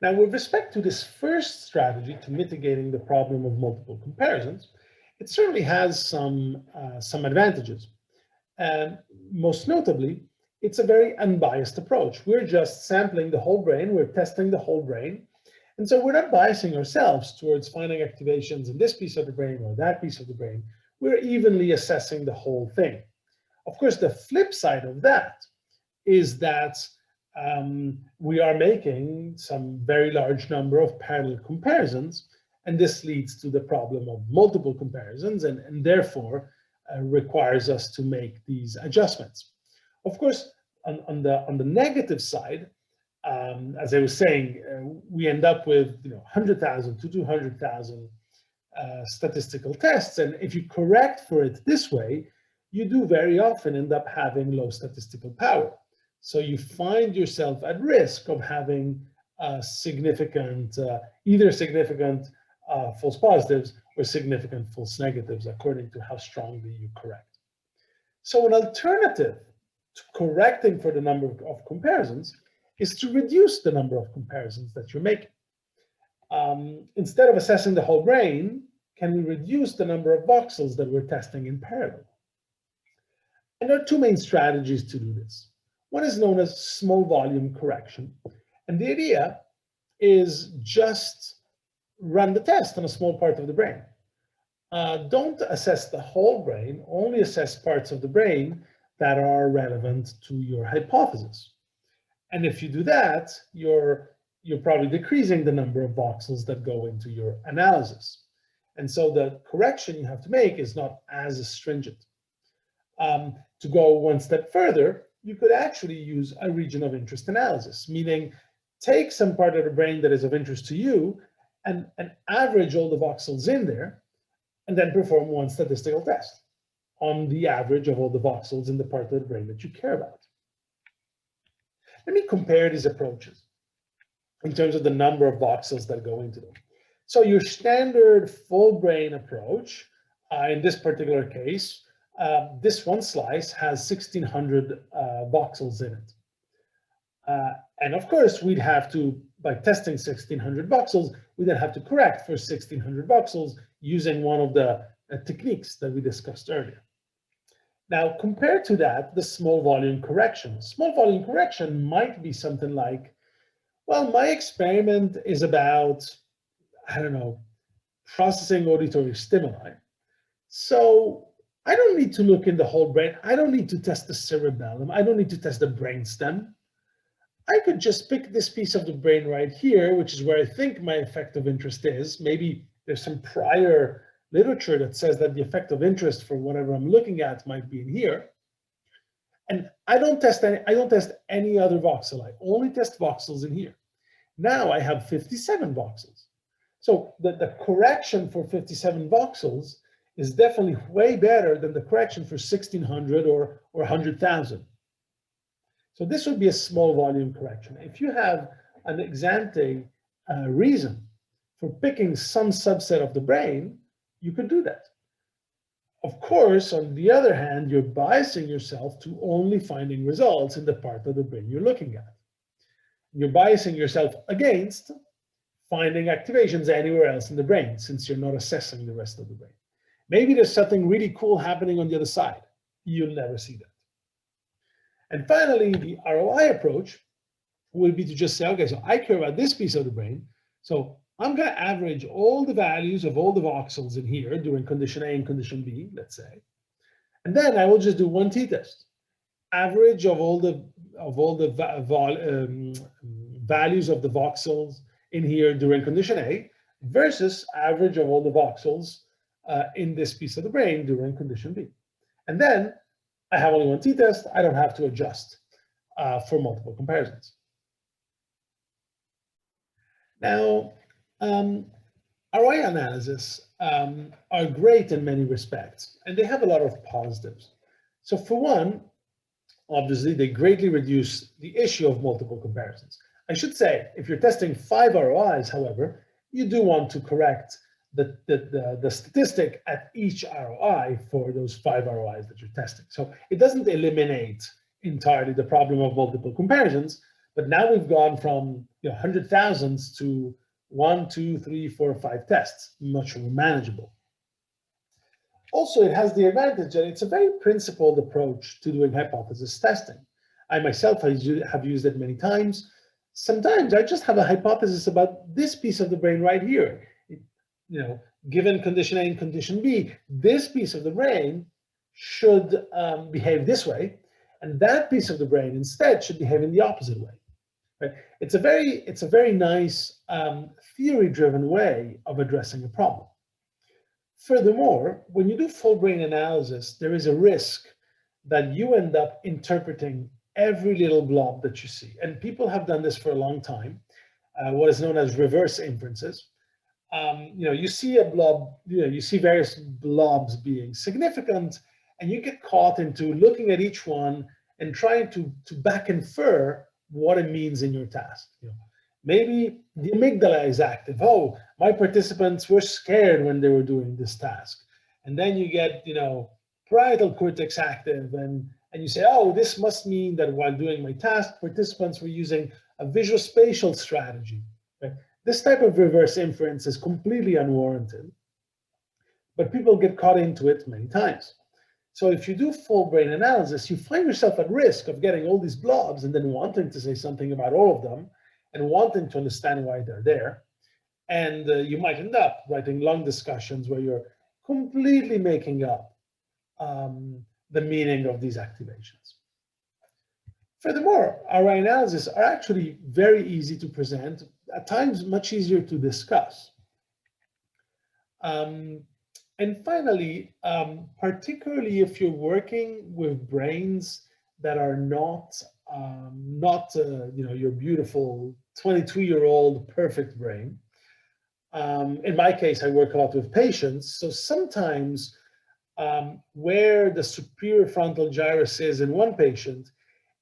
Now, with respect to this first strategy to mitigating the problem of multiple comparisons, it certainly has some advantages. And most notably, it's a very unbiased approach. We're just sampling the whole brain, we're testing the whole brain, and so we're not biasing ourselves towards finding activations in this piece of the brain or that piece of the brain. We're evenly assessing the whole thing. Of course, the flip side of that is that we are making some very large number of parallel comparisons, and this leads to the problem of multiple comparisons and therefore requires us to make these adjustments. Of course, on the negative side, as I was saying, we end up with 100,000 to 200,000 statistical tests, and if you correct for it this way, you do very often end up having low statistical power. So you find yourself at risk of having significant, either significant false positives or significant false negatives, according to how strongly you correct. So an alternative to correcting for the number of comparisons is to reduce the number of comparisons that you're making. Instead of assessing the whole brain, can we reduce the number of voxels that we're testing in parallel? And there are two main strategies to do this. One is known as small volume correction. And the idea is just run the test on a small part of the brain. Don't assess the whole brain, only assess parts of the brain that are relevant to your hypothesis. And if you do that, you're probably decreasing the number of voxels that go into your analysis. And so the correction you have to make is not as stringent. To go one step further, you could actually use a region of interest analysis, meaning take some part of the brain that is of interest to you and average all the voxels in there, and then perform one statistical test on the average of all the voxels in the part of the brain that you care about. Let me compare these approaches in terms of the number of voxels that go into them. So your standard full brain approach, in this particular case, this one slice has 1,600 voxels in it. And of course, we'd have to, by testing 1,600 voxels, we then have to correct for 1,600 voxels using one of the techniques that we discussed earlier. Now, compared to that, the small volume correction. Small volume correction might be something like, well, my experiment is about, I don't know, processing auditory stimuli. So I don't need to look in the whole brain. I don't need to test the cerebellum. I don't need to test the brainstem. I could just pick this piece of the brain right here, which is where I think my effect of interest is. Maybe there's some prior literature that says that the effect of interest for whatever I'm looking at might be in here. And I don't test any other voxel. I only test voxels in here. Now I have 57 voxels. So the correction for 57 voxels is definitely way better than the correction for 1,600 or 100,000. So this would be a small volume correction. If you have an ex-ante reason for picking some subset of the brain, you could do that. Of course, on the other hand, you're biasing yourself to only finding results in the part of the brain you're looking at. You're biasing yourself against finding activations anywhere else in the brain, since you're not assessing the rest of the brain. Maybe there's something really cool happening on the other side. You'll never see that. And finally, the ROI approach would be to just say, okay, so I care about this piece of the brain. So I'm going to average all the values of all the voxels in here during condition A and condition B, let's say. And then I will just do one t-test. Average of all the values of the voxels in here during condition A versus average of all the voxels in this piece of the brain during condition B. And then I have only one t-test. I don't have to adjust for multiple comparisons. Now, ROI analysis are great in many respects, and they have a lot of positives. So for one, obviously, they greatly reduce the issue of multiple comparisons. I should say, if you're testing 5 ROIs, however, you do want to correct the statistic at each ROI for those 5 ROIs that you're testing. So it doesn't eliminate entirely the problem of multiple comparisons, But now we've gone from 100,000s to 1, 2, 3, 4, 5 tests, much more manageable. Also, it has the advantage that it's a very principled approach to doing hypothesis testing. I myself have used it many times. Sometimes I just have a hypothesis about this piece of the brain right here. Given condition A and condition B, this piece of the brain should behave this way, and that piece of the brain instead should behave in the opposite way. Right? It's a very nice theory-driven way of addressing a problem. Furthermore, when you do full brain analysis, there is a risk that you end up interpreting every little blob that you see. And people have done this for a long time, what is known as reverse inferences. You see a blob, you see various blobs being significant, and you get caught into looking at each one and trying to back infer what it means in your task. Maybe the amygdala is active. Oh, my participants were scared when they were doing this task. And then you get, parietal cortex active, and you say, oh, this must mean that while doing my task, participants were using a visual spatial strategy. Right? This type of reverse inference is completely unwarranted, but people get caught into it many times. So if you do full brain analysis, you find yourself at risk of getting all these blobs and then wanting to say something about all of them and wanting to understand why they're there. And you might end up writing long discussions where you're completely making up the meaning of these activations. Furthermore, ROI analyses are actually very easy to present, at times much easier to discuss. And finally, particularly if you're working with brains that are not your beautiful 22-year-old perfect brain. In my case, I work a lot with patients, so sometimes where the superior frontal gyrus is in one patient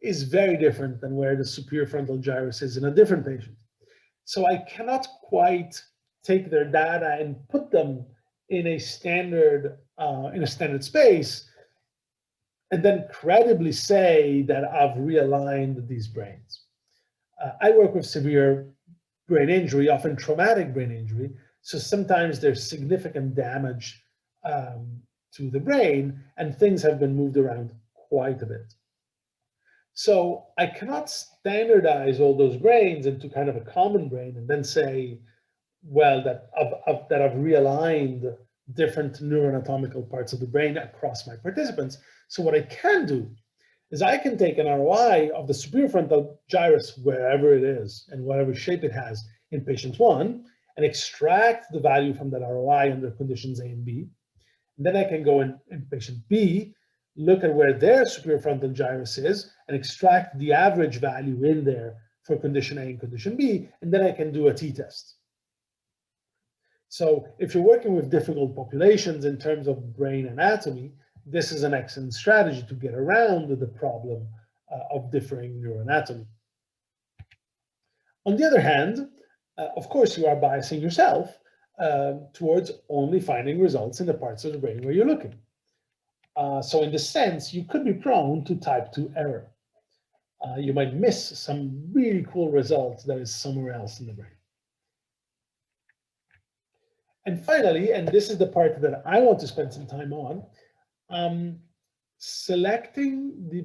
is very different than where the superior frontal gyrus is in a different patient. So I cannot quite take their data and put them in a standard space and then credibly say that I've realigned these brains. I work with severe brain injury, often traumatic brain injury, so sometimes there's significant damage to the brain and things have been moved around quite a bit. So I cannot standardize all those brains into kind of a common brain and then say, well, that I've realigned different neuroanatomical parts of the brain across my participants. So what I can do is I can take an ROI of the superior frontal gyrus, wherever it is and whatever shape it has in patient 1, and extract the value from that ROI under conditions A and B. And then I can go in patient B, look at where their superior frontal gyrus is, and extract the average value in there for condition A and condition B, and then I can do a t-test. So if you're working with difficult populations in terms of brain anatomy, this is an excellent strategy to get around the problem of differing neuroanatomy. On the other hand, of course, you are biasing yourself towards only finding results in the parts of the brain where you're looking. So in this sense, you could be prone to type 2 error. You might miss some really cool results that is somewhere else in the brain. And finally, and this is the part that I want to spend some time on, selecting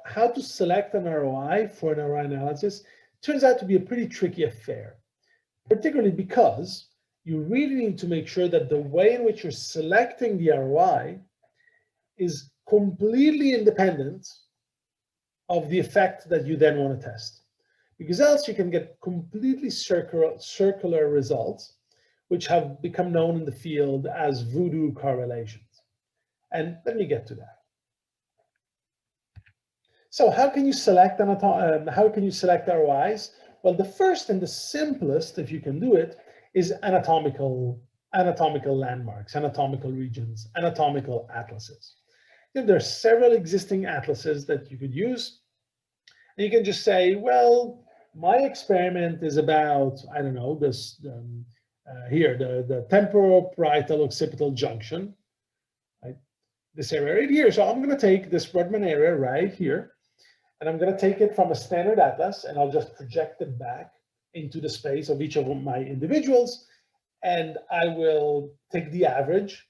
how to select an ROI for an ROI analysis turns out to be a pretty tricky affair, particularly because you really need to make sure that the way in which you're selecting the ROI is completely independent of the effect that you then want to test. Because else you can get completely circular results, which have become known in the field as voodoo correlations. And let me get to that. So how can you select ROIs? Well, the first and the simplest, if you can do it, is anatomical landmarks, anatomical regions, anatomical atlases. There are several existing atlases that you could use. And you can just say, well, my experiment is about, I don't know, this here, the temporal parietal occipital junction, right? This area right here. So I'm going to take this Brodmann area right here, And I'm going to take it from a standard atlas, and I'll just project it back into the space of each of my individuals. And I will take the average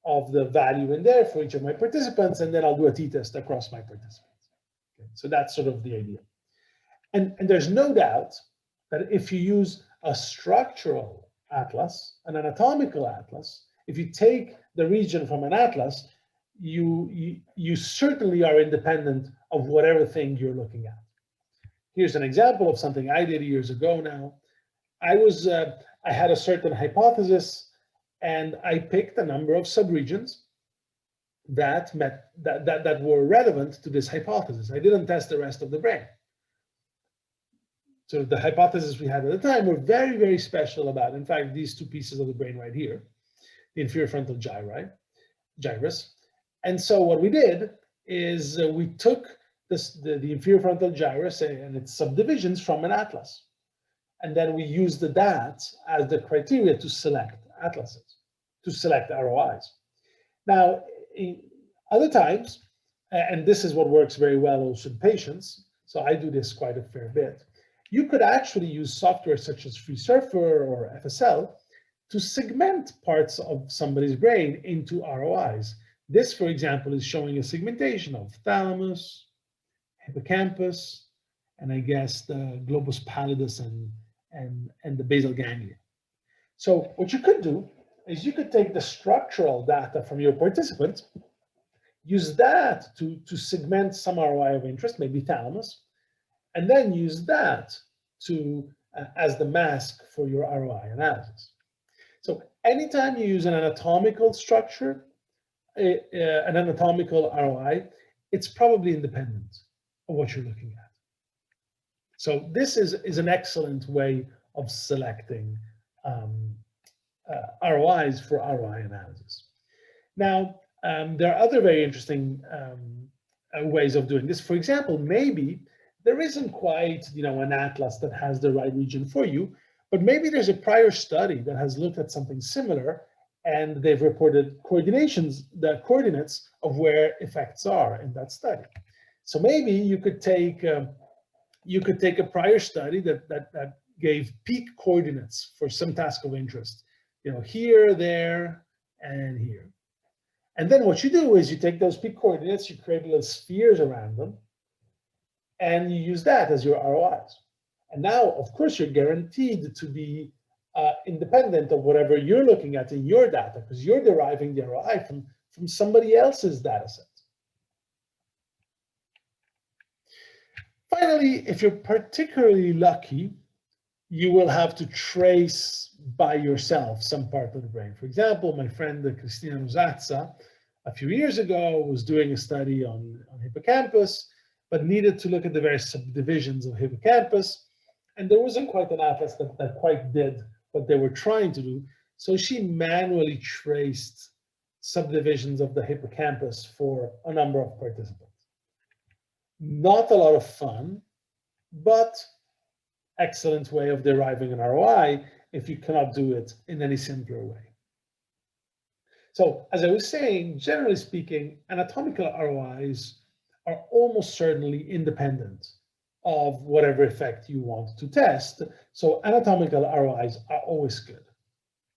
of the value in there for each of my participants, and then I'll do a t-test across my participants. Okay, so that's sort of the idea. And there's no doubt that if you use a structural atlas, an anatomical atlas, if you take the region from an atlas, you certainly are independent of whatever thing you're looking at. Here's an example of something I did years ago now. I had a certain hypothesis, and I picked a number of subregions that were relevant to this hypothesis. I didn't test the rest of the brain. So the hypothesis we had at the time were very, very special about, in fact, these two pieces of the brain right here, the inferior frontal gyrus. And so what we did is we took the inferior frontal gyrus and its subdivisions from an atlas. And then we used that as the criteria to select atlases, to select ROIs. Now, other times, and this is what works very well also in patients, so I do this quite a fair bit, you could actually use software such as FreeSurfer or FSL to segment parts of somebody's brain into ROIs. This, for example, is showing a segmentation of thalamus, hippocampus, and I guess the globus pallidus and the basal ganglia. So what you could do is you could take the structural data from your participants, use that to segment some ROI of interest, maybe thalamus, and then use that as the mask for your ROI analysis. So anytime you use an anatomical structure, an anatomical ROI, it's probably independent of what you're looking at. So this is an excellent way of selecting ROIs for ROI analysis. Now, there are other very interesting ways of doing this. For example, maybe there isn't quite, an atlas that has the right region for you, but maybe there's a prior study that has looked at something similar, and they've reported the coordinates of where effects are in that study. So maybe you could take a prior study that gave peak coordinates for some task of interest, here, there, and here. And then what you do is you take those peak coordinates, you create little spheres around them, and you use that as your ROIs. And now, of course, you're guaranteed to be independent of whatever you're looking at in your data, because you're deriving the ROI from somebody else's data set. Finally, if you're particularly lucky, you will have to trace by yourself some part of the brain. For example, my friend Cristina Rosazza, a few years ago, was doing a study on hippocampus, but needed to look at the various subdivisions of hippocampus. And there wasn't quite an atlas that quite did what they were trying to do. So she manually traced subdivisions of the hippocampus for a number of participants. Not a lot of fun, but excellent way of deriving an ROI if you cannot do it in any simpler way. So as I was saying, generally speaking, anatomical ROIs are almost certainly independent of whatever effect you want to test. So anatomical ROIs are always good.